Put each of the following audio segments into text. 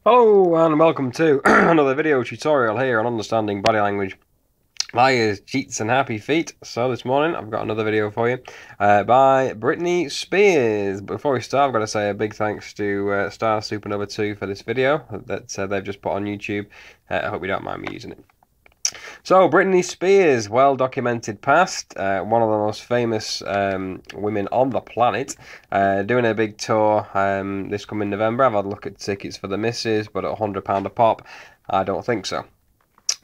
Hello and welcome to another video tutorial here on understanding body language via cheats and happy feet. So this morning I've got another video for you by Britney Spears. Before we start, I've got to say a big thanks to Star Supernova 2 for this video that they've just put on YouTube. I hope you don't mind me using it. So, Britney Spears, well-documented past, one of the most famous women on the planet, doing a big tour this coming November. I've had a look at tickets for the misses, but at £100 a pop, I don't think so.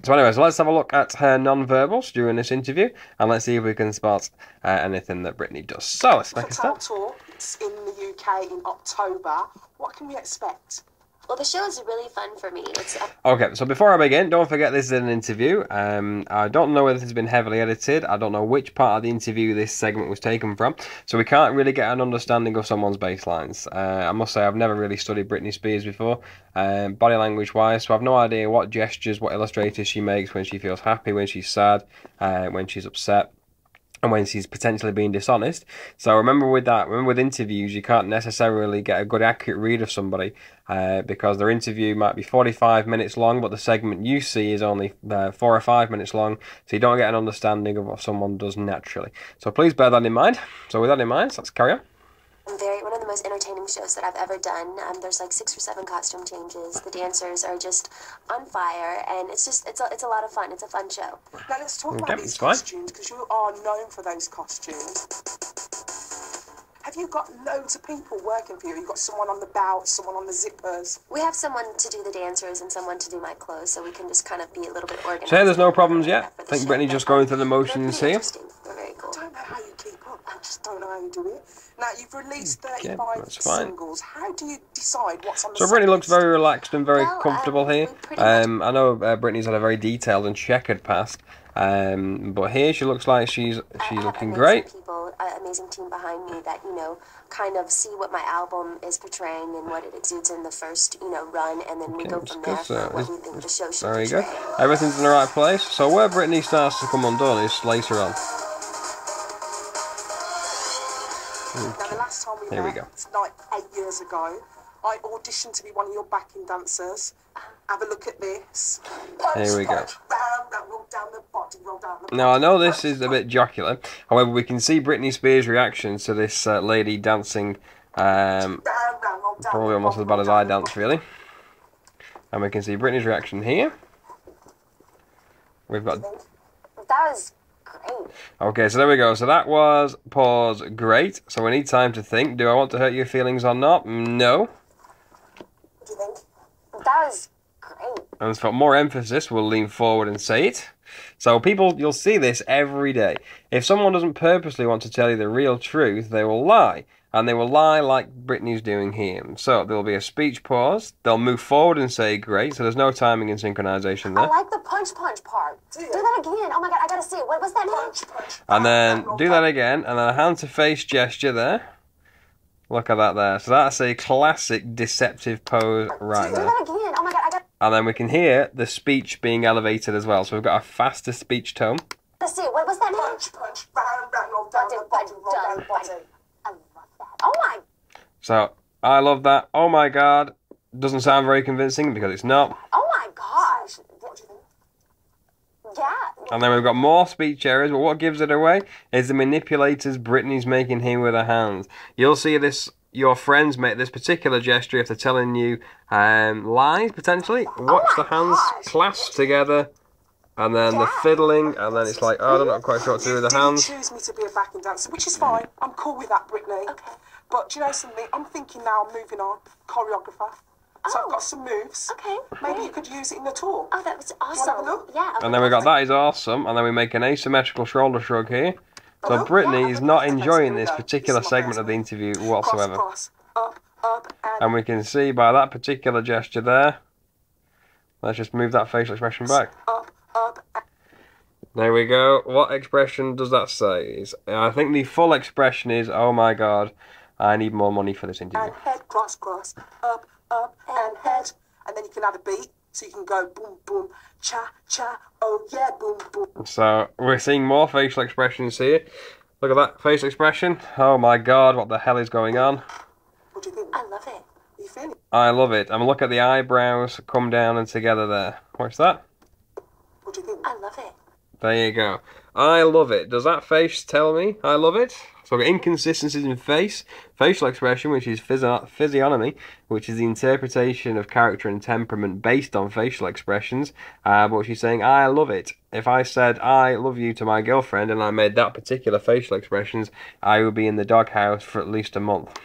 So anyway, so let's have a look at her non-verbals during this interview, and let's see if we can spot anything that Britney does. So, let's make a start. Tour, it's in the UK in October. What can we expect? Well, the show is really fun for me. Okay, so before I begin, don't forget this is an interview. I don't know whether this has been heavily edited. I don't know which part of the interview this segment was taken from. So we can't really get an understanding of someone's baselines. I must say I've never really studied Britney Spears before, body language-wise, so I've no idea what gestures, what illustrators she makes when she feels happy, when she's sad, when she's upset, and when she's potentially being dishonest. So remember with interviews, you can't necessarily get a good accurate read of somebody because their interview might be 45 minutes long, but the segment you see is only 4 or 5 minutes long, so you don't get an understanding of what someone does naturally. So please bear that in mind. So with that in mind, let's carry on. One of the most entertaining shows that I've ever done. There's like 6 or 7 costume changes. The dancers are just on fire, and it's a lot of fun. It's a fun show. Now let's talk about these costumes, because you are known for those costumes. Have you got loads of people working for you? You've got someone on the belt, someone on the zippers. We have someone to do the dancers and someone to do my clothes, so we can just kind of be a little bit organized. So there's no problems yet. I think Britney just going through the motions here. They're very cool. I don't know how you keep up. I just don't know how you do it. Now, you've released 35 that's fine. singles. How do you decide what's on the So Britney looks very relaxed and very Well, comfortable here. I know Britney's had a very detailed and checkered past, but here she looks like she's looking great. Amazing team behind me that, kind of see what my album is portraying and what it exudes in the first, run, and then we go from there for what we think the show should Very portray. good. Everything's in the right place. So where Britney starts to come undone is later on. Now, the last time we met, like 8 years ago, I auditioned to be one of your backing dancers. Have a look at this. Here we go. Roll down the body, roll down the Now, I know this is a bit jocular. However, we can see Britney Spears' reaction to this lady dancing probably almost as bad as I dance, really. And we can see Britney's reaction here. We've got... That was great. Okay, so there we go. So that was pause great. So we need time to think. Do I want to hurt your feelings or not? No. What do you think? That was great. And for more emphasis, we'll lean forward and say it. So people, you'll see this every day. If someone doesn't purposely want to tell you the real truth, they will lie. And they will lie like Britney's doing here. So there will be a speech pause. They'll move forward and say great. So there's no timing and synchronization there. I like the punch part. Do that again. Oh my god, I gotta see it. What's that name? And then do that again. And then a hand to face gesture there. Look at that there. So that's a classic deceptive pose right there. Do that again. Oh my god, I gotta And then we can hear the speech being elevated as well. So we've got a faster speech tone. see it. What's that name? Punch, roll down the body, roll down the body. I love that. Oh my. So I love that. Oh my god. Doesn't sound very convincing because it's not. Oh my gosh. What do you think? Yeah. And then we've got more speech errors, but what gives it away is the manipulators Britney's making here with her hands. You'll see this, your friends make this particular gesture if they're telling you lies, potentially. Watch the hands clasped together, and then the fiddling, and then it's like, oh, I'm not quite sure what to do with the hands. You didn't choose me to be a backing dancer, which is fine. I'm cool with that, Britney. Okay. But do you know something? I'm thinking now, I'm moving on, choreographer. So I've got some moves. Okay. Maybe you could use it in the tour. Oh, that was Do you want to have a awesome. look? Yeah. And then we got that is awesome, and then we make an asymmetrical shoulder shrug here. So Britney is not enjoying this particular segment of the interview whatsoever. Cross, up, And we can see by that particular gesture there, let's just move that facial expression back. up, and There we go. What expression does that say? I think the full expression is, oh my god, I need more money for this interview. head, cross, up, and head. And then you can add a beat, so you can go boom, boom, cha, cha, oh yeah, boom, boom. So we're seeing more facial expressions here. Look at that facial expression. Oh my god, what the hell is going on? What do you think? I love it. You You feeling? I love it. And look at the eyebrows come down and together there. What's that? What do you think? I love it. There you go. I love it. Does that face tell me I love it? So I've got inconsistencies in face, facial expression, which is physiognomy, which is the interpretation of character and temperament based on facial expressions. But she's saying, I love it. If I said, I love you to my girlfriend, and I made that particular facial expressions, I would be in the doghouse for at least a month.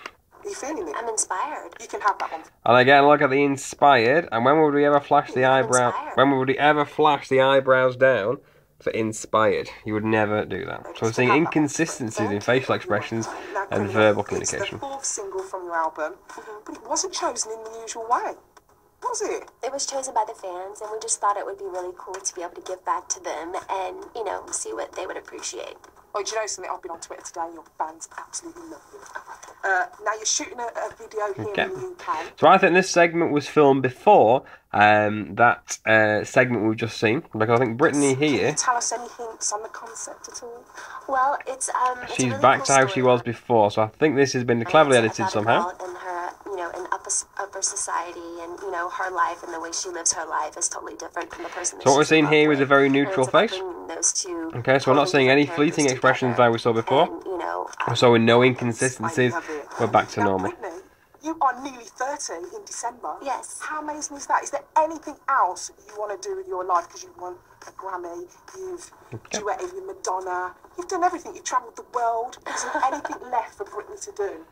Are you feeling it? I'm inspired. You can have that one. And again, look at the inspired. And when would we ever flash the eyebrow? Inspired. When would we ever flash the eyebrows down for inspired? You would never do that. So we're seeing inconsistencies in facial expressions and verbal communication. It's the 4th single from your album, but it wasn't chosen in the usual way, was it? It was chosen by the fans, and we just thought it would be really cool to be able to give back to them and, you know, see what they would appreciate. Oh, do you know something? I've been on Twitter today and your fans absolutely love you. Now you're shooting a video here in the UK. So I think this segment was filmed before that segment we've just seen. Because I think Britney Can here, you tell us any hints on the concept at all? Well, it's it's a she's really back cool to how she story. was before. So I think this has been cleverly edited It's about a somehow. girl in her, you know, in upper society, and you know, her life and the way she lives her life is totally different from the person. So what we're she's seeing in love here is a with. very And neutral it's about face. bringing those two Okay, so we're not totally seeing any different fleeting characters expressions together. like we saw before. And, you know, So with no I inconsistencies, love it. we're back to Now, normal. Britney, you are nearly 30 in December. Yes. How amazing is that? Is there anything else you want to do with your life? Because you've won a Grammy, you've duetted with Madonna, you've done everything, you've travelled the world. Is there anything left for Britney to do?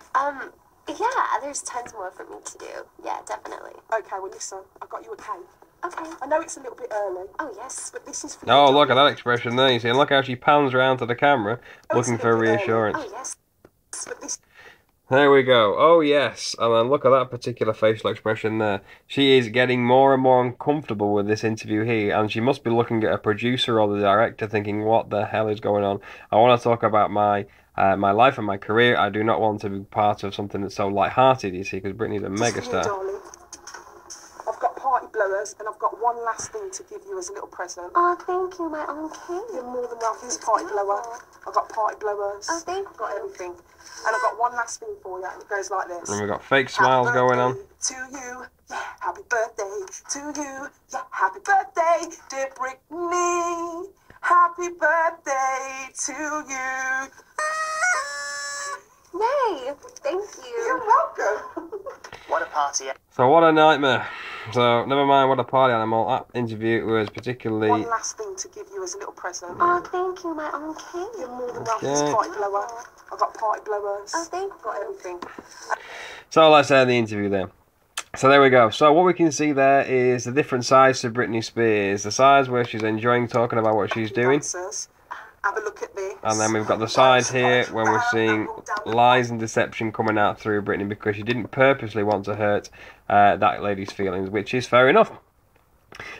yeah, there's tons more for me to do. Yeah, definitely. Okay, well listen, I got you a cake. Okay. I know it's a little bit early. Oh yes. But this is for Oh, you, look at darling. that expression there. You see, and look how she pans around to the camera, looking for reassurance. Oh yes. But this There we go. Oh, yes. And then look at that particular facial expression there. She is getting more and more uncomfortable with this interview here, and she must be looking at a producer or the director thinking, what the hell is going on? I want to talk about my life and my career. I do not want to be part of something that's so light-hearted, you see, because Britney's a is for you, megastar. darling. I've got party blowers, and I've got one last thing to give you as a little present. Oh, thank you, my own king. You're more than welcome. Here's a party blower. I've got party blowers. Oh, thank I've got you. everything. And I've got one last thing for you, and it goes like this. And we've got fake smiles going on. To you, yeah, happy birthday to you, yeah, happy birthday, dear Britney. Happy birthday to you. Yay! Thank you. You're welcome. What a party. So what a nightmare. So never mind what a party animal. That interview was particularly... One last thing to give you as a little present. Oh, thank you, my own king. You're more than welcome. Okay. Here's a party blower. I've got party blowers. Oh, thank I've got you. everything. So let's end the interview there. So there we go. So what we can see there is the different sides to Britney Spears. The sides where she's enjoying talking about what she's doing. Dancers, have a look at this. And then we've got the side here when we're seeing lies and deception coming out through Britney because she didn't purposely want to hurt that lady's feelings, which is fair enough.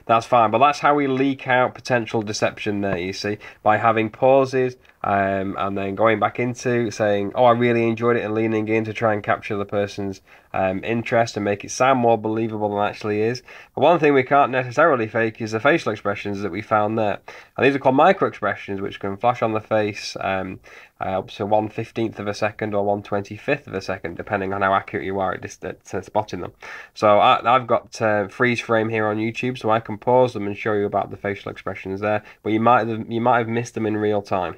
That's fine, but that's how we leak out potential deception there, you see, by having pauses and then going back into saying, oh, I really enjoyed it, and leaning in to try and capture the person's interest and make it sound more believable than it actually is. But one thing we can't necessarily fake is the facial expressions that we found there. And these are called micro expressions, which can flash on the face up to 1/15 of a second or 1/25 of a second, depending on how accurate you are at spotting them. So I've got freeze frame here on YouTube, so I can pause them and show you about the facial expressions there, but you might have missed them in real time.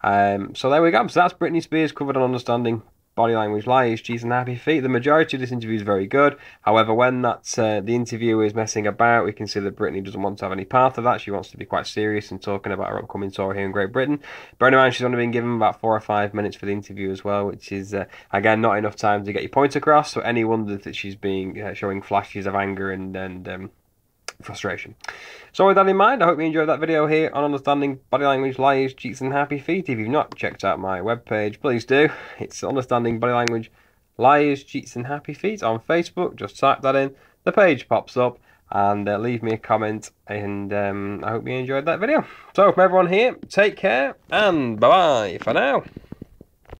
So there we go. So that's Britney Spears covered on understanding body language, lies, cheats, and happy feet. The majority of this interview is very good. However, when the interview is messing about, we can see that Britney doesn't want to have any part of that. She wants to be quite serious in talking about her upcoming tour here in Great Britain. Bearing in mind, she's only been given about 4 or 5 minutes for the interview as well, which is, again, not enough time to get your point across. So any wonder that she's being showing flashes of anger and frustration. So with that in mind, I hope you enjoyed that video here on understanding body language, lies, cheats, and happy feet. If you've not checked out my webpage, please do. It's understanding body language, lies, cheats, and happy feet on Facebook. Just type that in, the page pops up, and leave me a comment. And I hope you enjoyed that video. So from everyone here, take care and bye bye for now.